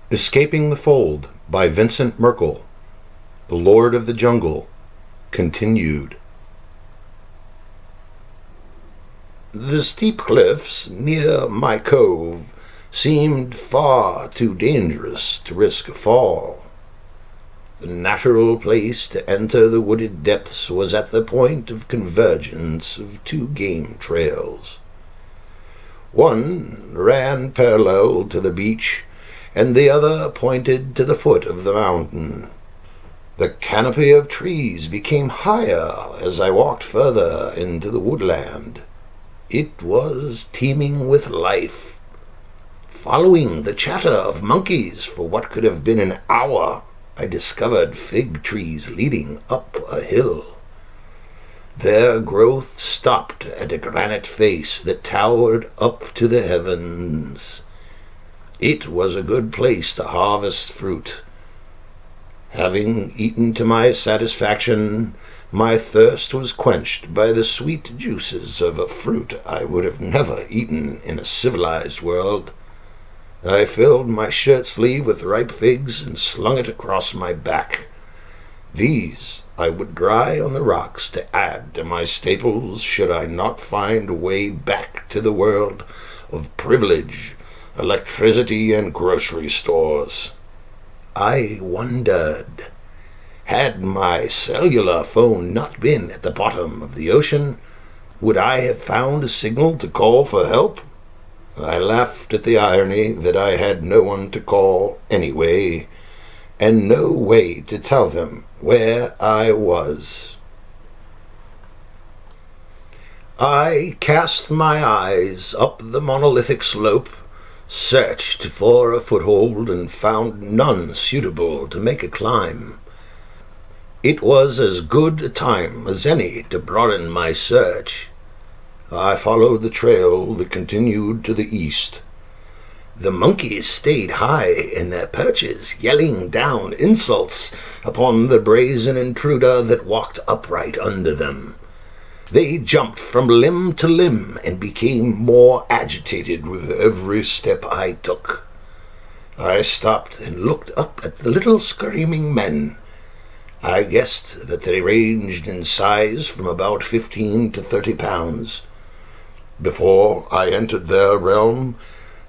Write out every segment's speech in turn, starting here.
Escaping the Fold by Vincent Merkel, The Lord of the Jungle, continued. The steep cliffs near my cove seemed far too dangerous to risk a fall. The natural place to enter the wooded depths was at the point of convergence of two game trails. One ran parallel to the beach, and the other pointed to the foot of the mountain. The canopy of trees became higher as I walked further into the woodland. It was teeming with life. Following the chatter of monkeys for what could have been an hour, I discovered fig trees leading up a hill. Their growth stopped at a granite face that towered up to the heavens. It was a good place to harvest fruit. Having eaten to my satisfaction, my thirst was quenched by the sweet juices of a fruit I would have never eaten in a civilized world. I filled my shirt sleeve with ripe figs and slung it across my back. These I would dry on the rocks to add to my staples should I not find a way back to the world of privilege, electricity, and grocery stores. I wondered, had my cellular phone not been at the bottom of the ocean, would I have found a signal to call for help? I laughed at the irony that I had no one to call anyway, and no way to tell them where I was. I cast my eyes up the monolithic slope, searched for a foothold, and found none suitable to make a climb. It was as good a time as any to broaden my search. I followed the trail that continued to the east. The monkeys stayed high in their perches, yelling down insults upon the brazen intruder that walked upright under them. They jumped from limb to limb and became more agitated with every step I took. I stopped and looked up at the little screaming men. I guessed that they ranged in size from about 15 to 30 pounds. Before I entered their realm,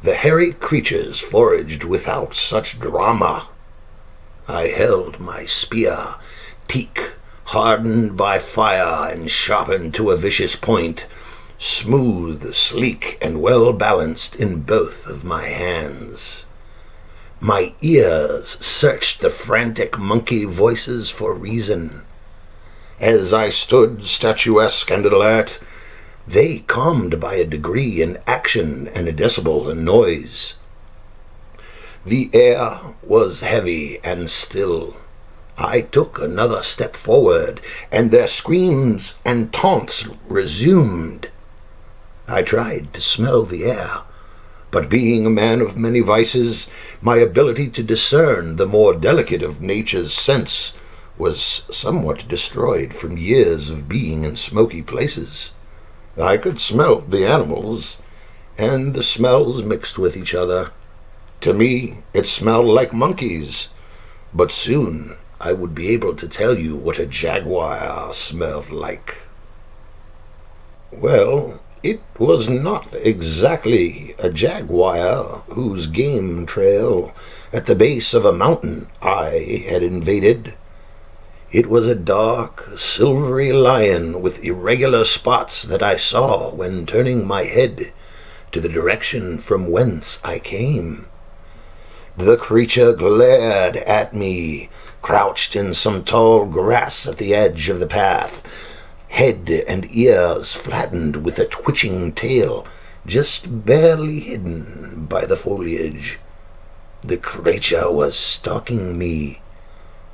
the hairy creatures foraged without such drama. I held my spear, teak, hardened by fire and sharpened to a vicious point, smooth, sleek, and well-balanced in both of my hands. My ears searched the frantic monkey voices for reason. As I stood statuesque and alert, they calmed by a degree in action and a decibel in noise. The air was heavy and still. I took another step forward, and their screams and taunts resumed. I tried to smell the air, but being a man of many vices, my ability to discern the more delicate of nature's scents was somewhat destroyed from years of being in smoky places. I could smell the animals, and the smells mixed with each other. To me, it smelled like monkeys, but soon I would be able to tell you what a jaguar smelled like. Well, it was not exactly a jaguar whose game trail at the base of a mountain I had invaded. It was a dark, silvery lion with irregular spots that I saw when turning my head to the direction from whence I came. The creature glared at me, crouched in some tall grass at the edge of the path, head and ears flattened with a twitching tail just barely hidden by the foliage. The creature was stalking me.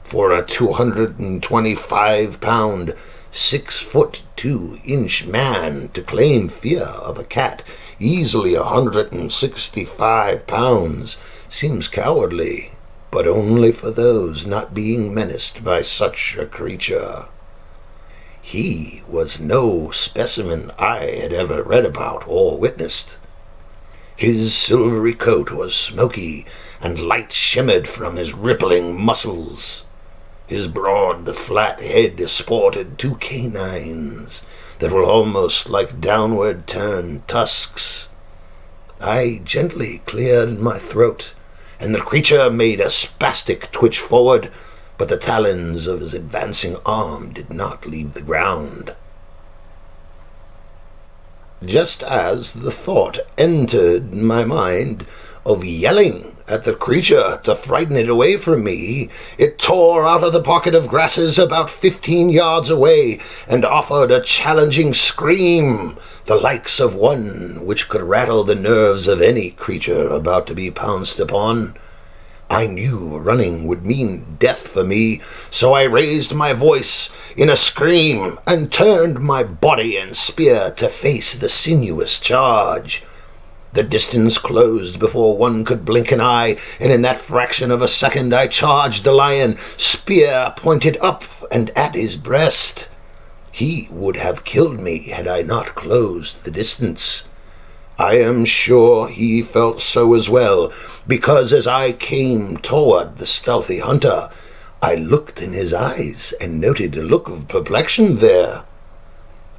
For a 225-pound, 6'2" man to claim fear of a cat easily 165 pounds seems cowardly, but only for those not being menaced by such a creature. He was no specimen I had ever read about or witnessed. His silvery coat was smoky, and light shimmered from his rippling muscles. His broad, flat head sported two canines that were almost like downward-turned tusks. I gently cleared my throat, and the creature made a spastic twitch forward, but the talons of his advancing arm did not leave the ground. Just as the thought entered my mind of yelling at the creature to frighten it away from me, it tore out of the pocket of grasses about 15 yards away and offered a challenging scream, the likes of one which could rattle the nerves of any creature about to be pounced upon. I knew running would mean death for me, so I raised my voice in a scream and turned my body and spear to face the sinuous charge. The distance closed before one could blink an eye, and in that fraction of a second I charged the lion, spear pointed up and at his breast. He would have killed me had I not closed the distance. I am sure he felt so as well, because as I came toward the stealthy hunter, I looked in his eyes and noted a look of perplexion there.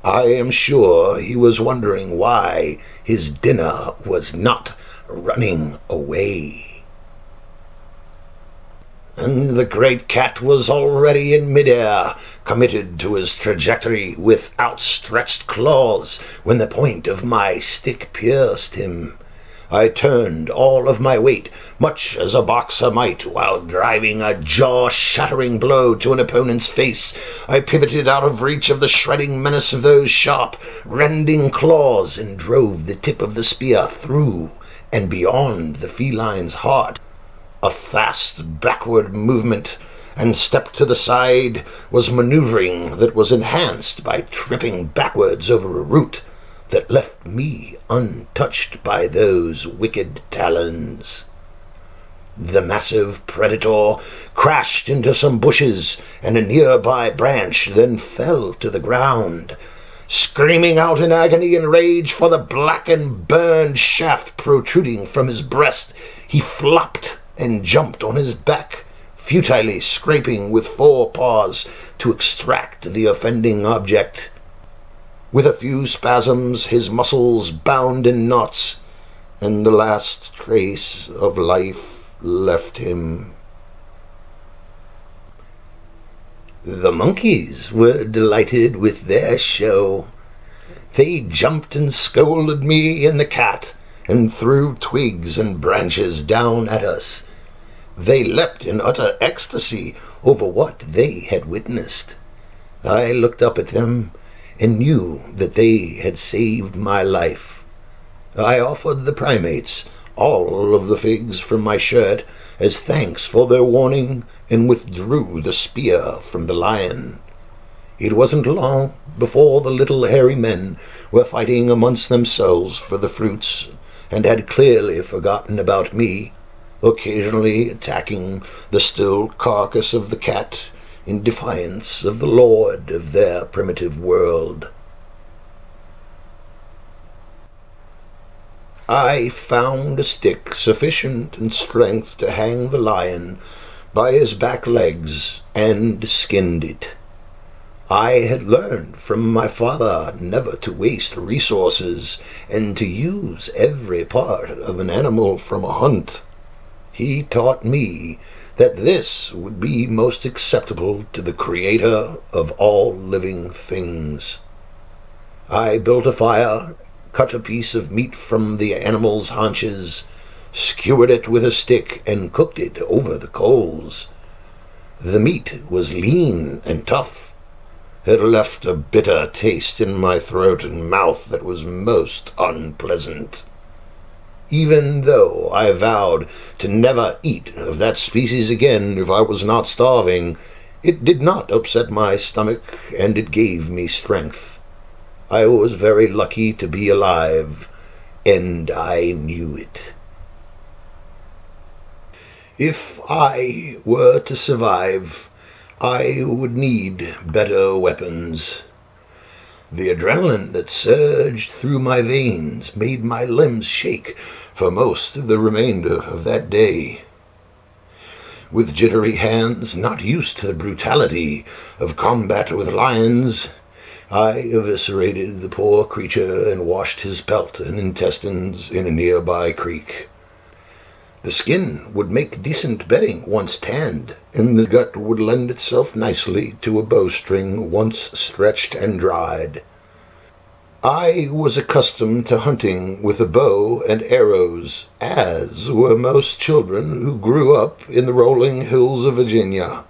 I am sure he was wondering why his dinner was not running away. And the great cat was already in midair, committed to his trajectory with outstretched claws, when the point of my stick pierced him. I turned all of my weight, much as a boxer might, while driving a jaw-shattering blow to an opponent's face. I pivoted out of reach of the shredding menace of those sharp, rending claws, and drove the tip of the spear through and beyond the feline's heart. A fast backward movement and step to the side was maneuvering that was enhanced by tripping backwards over a root that left me untouched by those wicked talons. The massive predator crashed into some bushes and a nearby branch, then fell to the ground. Screaming out in agony and rage for the black and burned shaft protruding from his breast, he flopped and jumped on his back, futilely scraping with forepaws to extract the offending object. With a few spasms, his muscles bound in knots, and the last trace of life left him. The monkeys were delighted with their show. They jumped and scolded me and the cat, and threw twigs and branches down at us. They leapt in utter ecstasy over what they had witnessed. I looked up at them and knew that they had saved my life. I offered the primates all of the figs from my shirt as thanks for their warning, and withdrew the spear from the lion. It wasn't long before the little hairy men were fighting amongst themselves for the fruits, and had clearly forgotten about me, occasionally attacking the still carcass of the cat in defiance of the lord of their primitive world. I found a stick sufficient in strength to hang the lion by his back legs and skinned it. I had learned from my father never to waste resources and to use every part of an animal from a hunt. He taught me that this would be most acceptable to the Creator of all living things. I built a fire, cut a piece of meat from the animal's haunches, skewered it with a stick, and cooked it over the coals. The meat was lean and tough. It left a bitter taste in my throat and mouth that was most unpleasant. Even though I vowed to never eat of that species again if I was not starving, it did not upset my stomach, and it gave me strength. I was very lucky to be alive, and I knew it. If I were to survive, I would need better weapons. The adrenaline that surged through my veins made my limbs shake for most of the remainder of that day. With jittery hands, not used to the brutality of combat with lions, I eviscerated the poor creature and washed his pelt and intestines in a nearby creek. The skin would make decent bedding once tanned, and the gut would lend itself nicely to a bowstring once stretched and dried. I was accustomed to hunting with a bow and arrows, as were most children who grew up in the rolling hills of Virginia.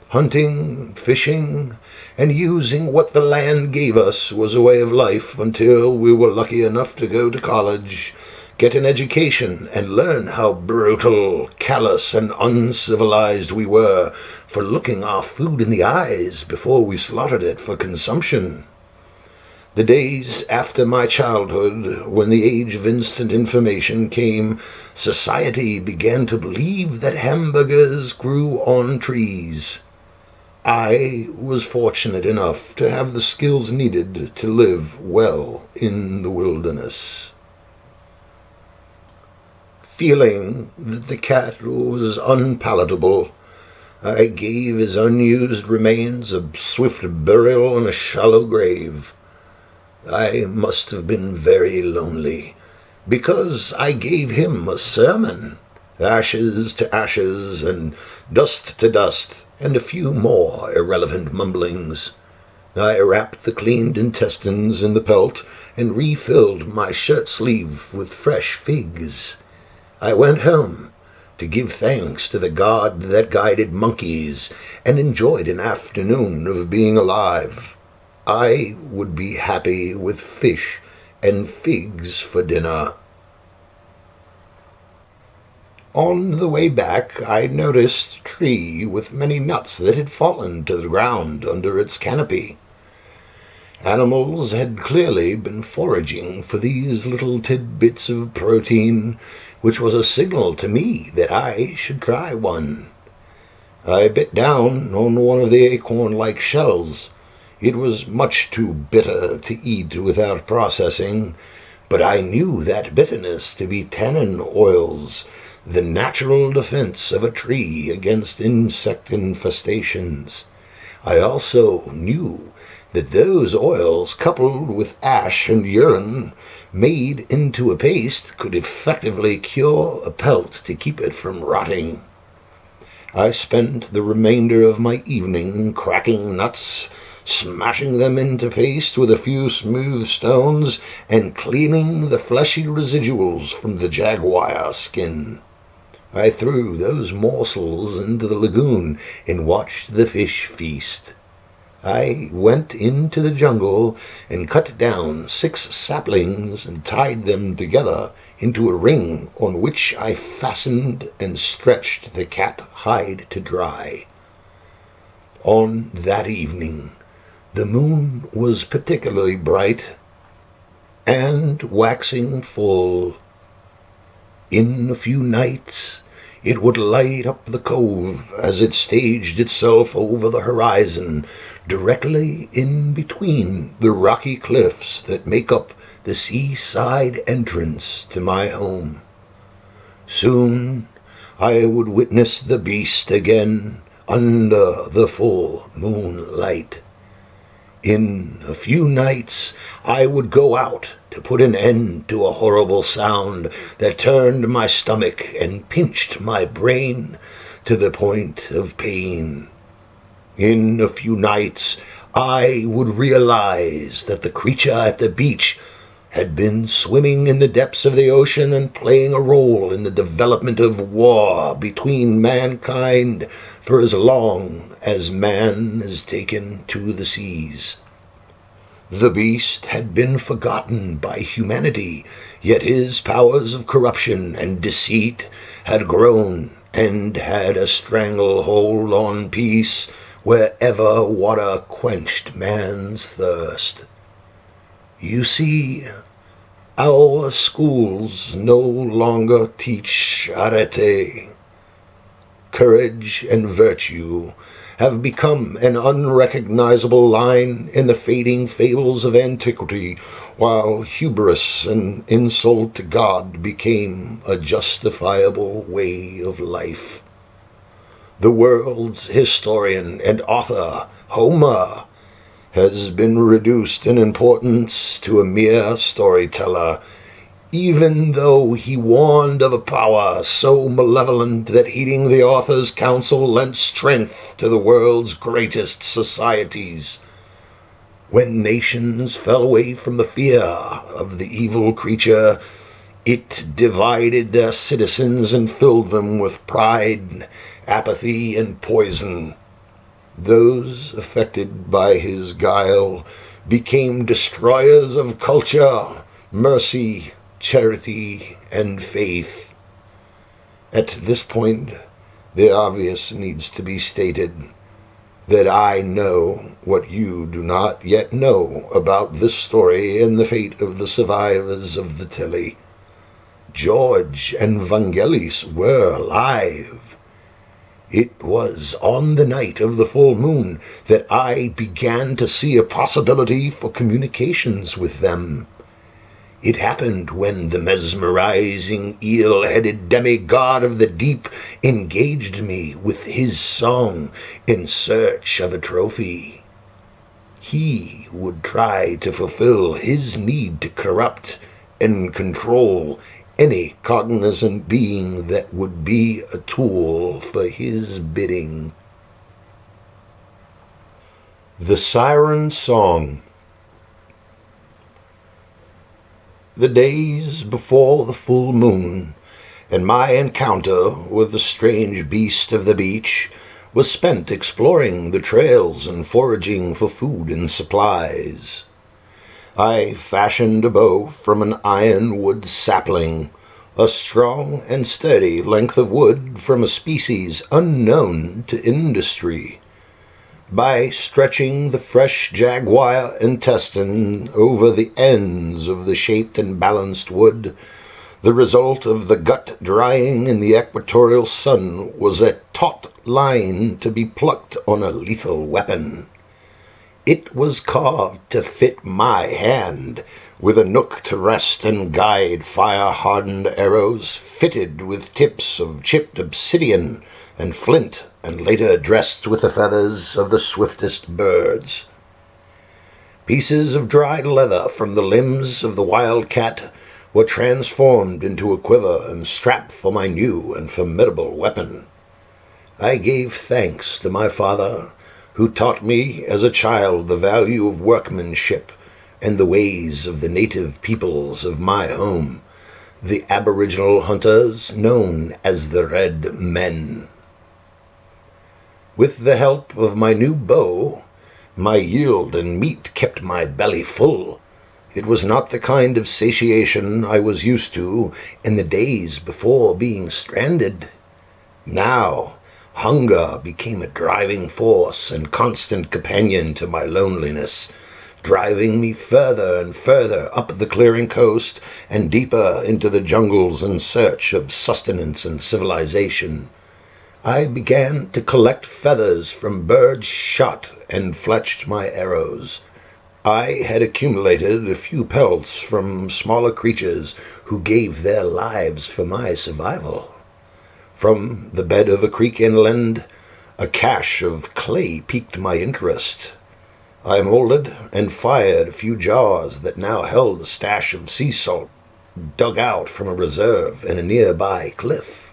Hunting, fishing, and using what the land gave us was a way of life until we were lucky enough to go to college, get an education, and learn how brutal, callous, and uncivilized we were for looking our food in the eyes before we slaughtered it for consumption. The days after my childhood, when the age of instant information came, society began to believe that hamburgers grew on trees. I was fortunate enough to have the skills needed to live well in the wilderness. Feeling that the cat was unpalatable, I gave his unused remains a swift burial in a shallow grave. I must have been very lonely, because I gave him a sermon, ashes to ashes and dust to dust, and a few more irrelevant mumblings. I wrapped the cleaned intestines in the pelt and refilled my shirt sleeve with fresh figs. I went home to give thanks to the God that guided monkeys and enjoyed an afternoon of being alive. I would be happy with fish and figs for dinner. On the way back, I noticed a tree with many nuts that had fallen to the ground under its canopy. Animals had clearly been foraging for these little tidbits of protein, which was a signal to me that I should try one. I bit down on one of the acorn-like shells. It was much too bitter to eat without processing, but I knew that bitterness to be tannin oils, the natural defense of a tree against insect infestations. I also knew that those oils, coupled with ash and urine, made into a paste, could effectively cure a pelt to keep it from rotting. I spent the remainder of my evening cracking nuts, smashing them into paste with a few smooth stones, and cleaning the fleshy residuals from the jaguar skin. I threw those morsels into the lagoon and watched the fish feast. I went into the jungle and cut down 6 saplings and tied them together into a ring on which I fastened and stretched the cat hide to dry. On that evening, the moon was particularly bright and waxing full. In a few nights, it would light up the cove as it staged itself over the horizon, directly in between the rocky cliffs that make up the seaside entrance to my home. Soon I would witness the beast again under the full moonlight. In a few nights I would go out to put an end to a horrible sound that turned my stomach and pinched my brain to the point of pain. In a few nights I would realize that the creature at the beach had been swimming in the depths of the ocean and playing a role in the development of war between mankind for as long as man is taken to the seas. The beast had been forgotten by humanity, yet his powers of corruption and deceit had grown and had a stranglehold on peace wherever water quenched man's thirst. You see, our schools no longer teach arete. Courage and virtue have become an unrecognizable line in the fading fables of antiquity, while hubris and insult to God became a justifiable way of life. The world's historian and author, Homer, has been reduced in importance to a mere storyteller, even though he warned of a power so malevolent that heeding the author's counsel lent strength to the world's greatest societies. When nations fell away from the fear of the evil creature, it divided their citizens and filled them with pride, apathy, and poison. Those affected by his guile became destroyers of culture, mercy, charity, and faith. At this point, the obvious needs to be stated, that I know what you do not yet know about this story and the fate of the survivors of the Tilly. George and Vangelis were alive. It was on the night of the full moon that I began to see a possibility for communications with them. It happened when the mesmerizing, eel-headed demigod of the deep engaged me with his song in search of a trophy. He would try to fulfill his need to corrupt and control any cognizant being that would be a tool for his bidding. The Siren Song. The days before the full moon and my encounter with the strange beast of the beach was spent exploring the trails and foraging for food and supplies. I fashioned a bow from an ironwood sapling, a strong and sturdy length of wood from a species unknown to industry. By stretching the fresh jaguar intestine over the ends of the shaped and balanced wood, the result of the gut drying in the equatorial sun was a taut line to be plucked on a lethal weapon. It was carved to fit my hand, with a nook to rest and guide fire-hardened arrows fitted with tips of chipped obsidian and flint, and later dressed with the feathers of the swiftest birds. Pieces of dried leather from the limbs of the wildcat were transformed into a quiver and strap for my new and formidable weapon. I gave thanks to my father, who taught me as a child the value of workmanship and the ways of the native peoples of my home, the aboriginal hunters known as the Red Men. With the help of my new bow, my yield and meat kept my belly full. It was not the kind of satiation I was used to in the days before being stranded. Now, hunger became a driving force and constant companion to my loneliness, driving me further and further up the clearing coast and deeper into the jungles in search of sustenance and civilization. I began to collect feathers from birds shot and fletched my arrows. I had accumulated a few pelts from smaller creatures who gave their lives for my survival. From the bed of a creek inland, a cache of clay piqued my interest. I molded and fired a few jars that now held a stash of sea salt dug out from a reserve in a nearby cliff.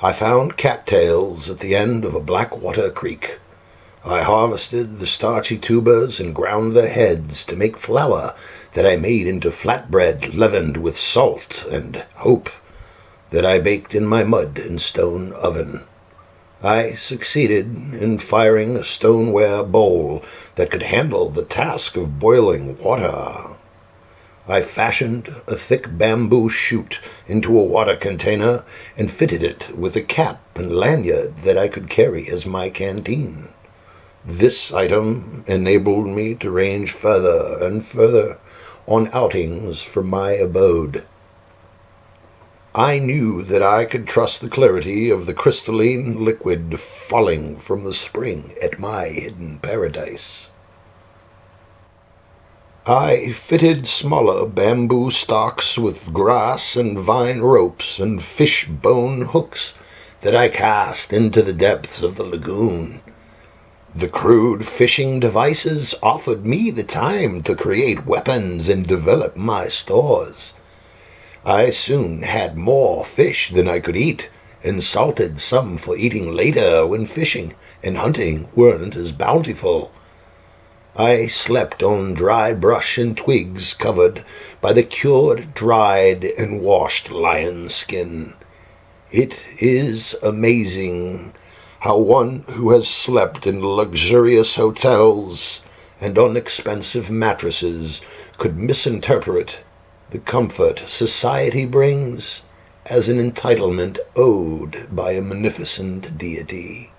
I found cattails at the end of a blackwater creek. I harvested the starchy tubers and ground their heads to make flour that I made into flatbread leavened with salt and hope, that I baked in my mud and stone oven. I succeeded in firing a stoneware bowl that could handle the task of boiling water. I fashioned a thick bamboo chute into a water container and fitted it with a cap and lanyard that I could carry as my canteen. This item enabled me to range further and further on outings from my abode. I knew that I could trust the clarity of the crystalline liquid falling from the spring at my hidden paradise. I fitted smaller bamboo stalks with grass and vine ropes and fish-bone hooks that I cast into the depths of the lagoon. The crude fishing devices offered me the time to create weapons and develop my stores. I soon had more fish than I could eat, and salted some for eating later when fishing and hunting weren't as bountiful. I slept on dry brush and twigs covered by the cured, dried, and washed lion skin. It is amazing how one who has slept in luxurious hotels and on expensive mattresses could misinterpret the comfort society brings as an entitlement owed by a munificent deity.